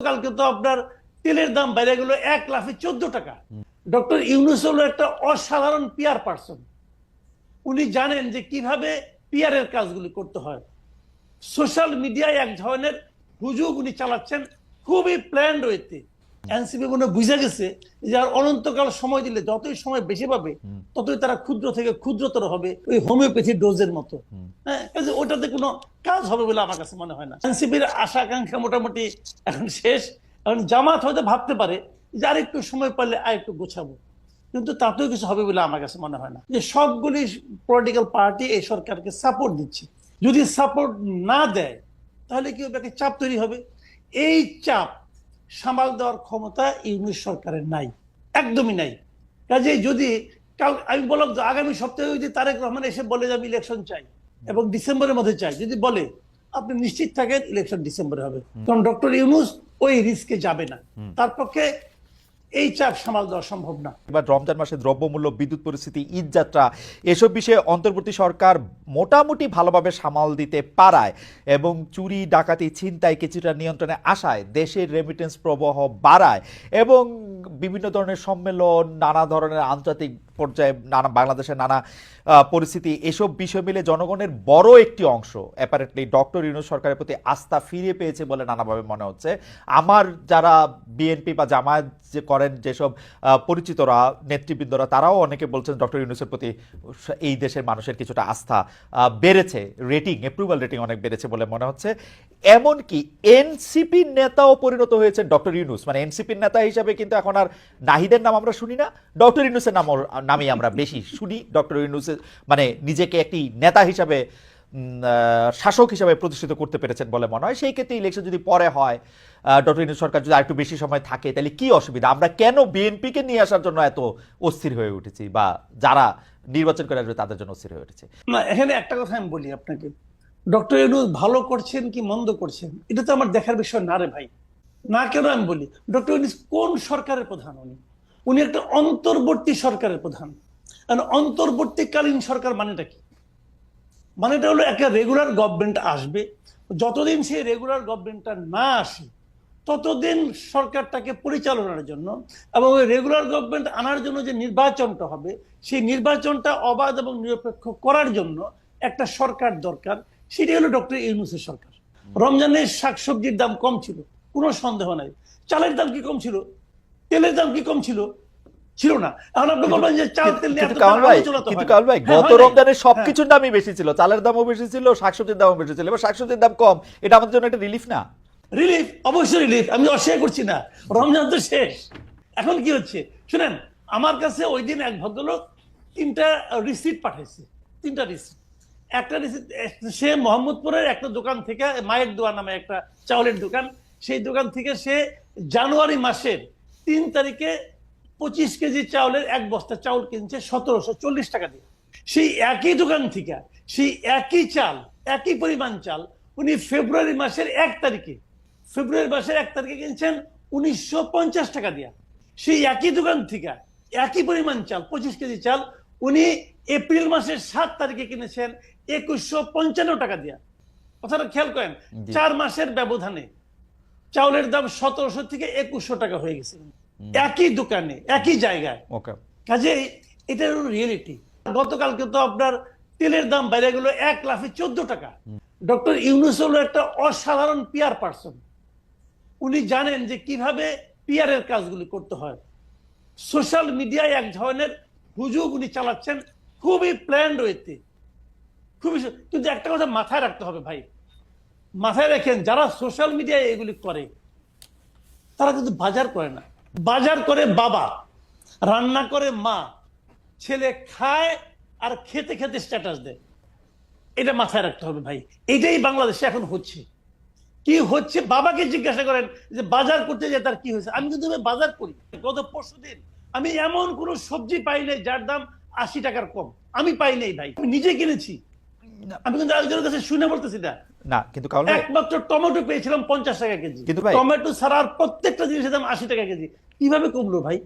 কালকে তো আপনার তেলের দাম বাইরে গেল 1,14 টাকা। ডক্টর ইউনূস হলো একটা অসাধারণ পিআর পার্সন। উনি জানেন যে কিভাবে পিআর এর কাজগুলি করতে হয়। সোশ্যাল মিডিয়ায় এক ধরনের হুজুগ উনি চালাচ্ছেন খুবই প্ল্যান রয়েছে। এনসিপি মনে বুঝে গেছে যে আর অনন্তকাল সময় দিলে যতই সময় বেশি পাবে ততই তারা ক্ষুদ্র থেকে ক্ষুদ্রতর হবে, ওই হোমিওপ্যাথি ডোজের মতো। হ্যাঁ, ওটাতে কোনো কাজ হবে বলে আমার কাছে মনে হয় না। এনসিপির আশা আকাঙ্ক্ষা মোটামুটি এখন শেষ। এখন জামাত হয়তো ভাবতে পারে যে আর একটু সময় পারলে আর একটু গোছাবো, কিন্তু তাতেও কিছু হবে বলে আমার কাছে মনে হয় না। যে সবগুলি পলিটিক্যাল পার্টি এই সরকারকে সাপোর্ট দিচ্ছে, যদি সাপোর্ট না দেয় তাহলে কি হবে, একটা চাপ তৈরি হবে। এই চাপ সামাল দেওয়ার ক্ষমতা ইউনূস সরকারের নাই, একদমই নাই। কাজে যদি আমি বললাম যে আগামী সপ্তাহে যদি তারেক রহমান এসে বলে যে আমি ইলেকশন চাই এবং ডিসেম্বরের মধ্যে চাই, যদি বলে আপনি নিশ্চিত থাকেন ইলেকশন ডিসেম্বরে হবে, কারণ ডক্টর ইউনূস ওই রিস্কে যাবে না। তার পক্ষে এই চাপ সামাল দেওয়া সম্ভব না। এবার রমজান মাসে দ্রব্যমূল্য, বিদ্যুৎ পরিস্থিতি, ঈদ যাত্রা এসব বিষয়ে অন্তর্বর্তী সরকার মোটামুটি ভালোভাবে সামাল দিতে পারায় এবং চুরি, ডাকাতি, ছিনতাই কিছুটা নিয়ন্ত্রণে আসায় দেশের রেমিটেন্স প্রবাহ বাড়ায় এবং বিভিন্ন ধরনের সম্মেলন, নানা ধরনের আন্তর্জাতিক পর্যায়ে বাংলাদেশের নানা পরিস্থিতি, এসব বিষয় মিলে জনগণের বড় একটি অংশ অ্যাপারেন্টলি ডক্টর ইউনূস সরকারের প্রতি আস্থা ফিরে পেয়েছে বলে নানাভাবে মনে হচ্ছে। আমার যারা বিএনপি বা জামায়াত যে করেন যেসব পরিচিতরা, নেতৃবৃন্দরা, তারাও অনেকে বলছেন ডক্টর ইউনূসের প্রতি এই দেশের মানুষের কিছুটা আস্থা বেড়েছে, অ্যাপ্রুভাল রেটিং অনেক বেড়েছে বলে মনে হচ্ছে। এমনকি এনসিপির নেতাও পরিণত হয়েছে ডক্টর ইউনূস, মানে এনসিপির নেতা হিসাবে কিন্তু এখন আর নাহিদের নাম আমরা শুনি না, ডক্টর ইউনূসের নামেই আমরা বেশি শুনি। ডক্টর ইউনূসের মানে নিজেকে একটি নেতা হিসাবে, শাসক হিসাবে প্রতিষ্ঠিত করতে পেরেছেন বলে মনে হয়। সেই ক্ষেত্রে ইলেকশন যদি পরে হয়, ডক্টর ইউনূস সরকার যদি আরেকটু বেশি সময় থাকে, তাহলে কি অসুবিধা? আমরা কেন বিএনপিকে নিয়ে আসার জন্য এত অস্থির হয়ে উঠেছি, বা যারা নির্বাচন করে আসবে তাদের জন্য অস্থির হয়ে উঠেছে? না, এখানে একটা কথা আমি বলি আপনাকে, ডক্টর ইউনূস ভালো করছেন কি মন্দ করছেন এটা তো আমার দেখার বিষয় না রে ভাই। না, কেন আমি বলি, ডক্টর ইউনূস কোন সরকারের প্রধান? উনি একটা অন্তর্বর্তী সরকারের প্রধান। অন্তর্বর্তীকালীন সরকার মানেটা কি? মানেটা হলো একটা রেগুলার গভর্নমেন্ট আসবে, যতদিন সেই রেগুলার গভর্নমেন্টটা না আসে ততদিন সরকারটাকে পরিচালনার জন্য এবং ওই রেগুলার গভর্নমেন্ট আনার জন্য যে নির্বাচনটা হবে, সেই নির্বাচনটা অবাধ এবং নিরপেক্ষ করার জন্য একটা সরকার দরকার। সেটি হলো ডক্টর ইউনূসের সরকার। রমজানের শাকসবজির দাম কম ছিল, কোনো সন্দেহ নাই। চালের দাম কি কম ছিল? তেলের দাম কি কম ছিল? ছিল না। এখন আপনি বলবেন যে চাল তেল নিয়ে কিন্তু কামাল ভাই, গত রমজানে সবকিছুর দামই বেশি ছিল, চালের দামও বেশি ছিল, শাকসবজির দামও বেশি ছিল। এবার শাকসবজির দাম কম, এটা আমাদের জন্য একটা রিলিফ না? রিলিফ, অবশ্যই রিলিফ, আমি অস্বীকার করছি না। রমজান তো শেষ, এখন কি হচ্ছে শুনেন। আমার কাছে ওই দিন এক ভদ্রলোক 3টা রিসিট পাঠাইছে, 3টা রিসিট। একটা রিসিট সে মোহাম্মদপুরের একটা দোকান থেকে, মায়ের দোয়া নামে একটা চাউলের দোকান, সেই দোকান থেকে সে জানুয়ারি মাসের 3 তারিখে 25 কেজি চাউলের এক বস্তা চাউল কিনছে 1740 টাকা দিয়ে। সেই একই দোকান থেকে সেই একই চাল, একই পরিমাণ চাল উনি ফেব্রুয়ারি মাসের 1 তারিখে কিনছেন 1950 টাকা দিয়া। সেই একই দোকান থেকে একই পরিমাণ চাল, 25 কেজি চাল, উনি এপ্রিল মাসের 7 তারিখে কিনেছেন 2155 টাকা দিয়া। কথাটা খেয়াল করেন, 4 মাসের ব্যবধানে চাউলের দাম 1700 থেকে 2100 টাকা হয়ে গেছে, একই দোকানে, একই জায়গায়। কাজে এটা হলো রিয়েলিটি। গতকালকে তো আপনার তেলের দাম বাইরে গেল 1,14 টাকা। ডক্টর ইউনূস হলো একটা অসাধারণ পিআর পার্সন। উনি জানেন যে কিভাবে পিআর এর কাজগুলি করতে হয়। সোশ্যাল মিডিয়ায় এক ধরনের হুজুগ উনি চালাচ্ছেন খুবই প্ল্যান রয়েছে, খুবই। কিন্তু একটা কথা মাথায় রাখতে হবে ভাই, মাথায় রাখেন, যারা সোশ্যাল মিডিয়ায় এগুলি করে তারা কিন্তু বাজার করে না। বাজার করে বাবা, রান্না করে মা, ছেলে খায় আর খেতে খেতে স্ট্যাটাস দেয়। এটা মাথায় রাখতে হবে ভাই। এটাই বাংলাদেশে এখন হচ্ছে। কি হচ্ছে বাবাকে জিজ্ঞাসা করেন যে বাজার করতে যে তার কি হয়েছে। আমি কিন্তু বাজার করি, গত পরশুদিন আমি এমন কোন সবজি পাই নাই যার দাম 80 টাকার কম, আমি পাই নাই ভাই, আমি নিজে কিনেছি। আমি কিন্তু আরেকজনের কাছে শুনে বলতেছি না, কিন্তু একমাত্র টমেটো পেয়েছিলাম 50 টাকা কেজি। টমেটো ছাড়া প্রত্যেকটা জিনিসের দাম 80 টাকা কেজি। কিভাবে কমলো ভাই?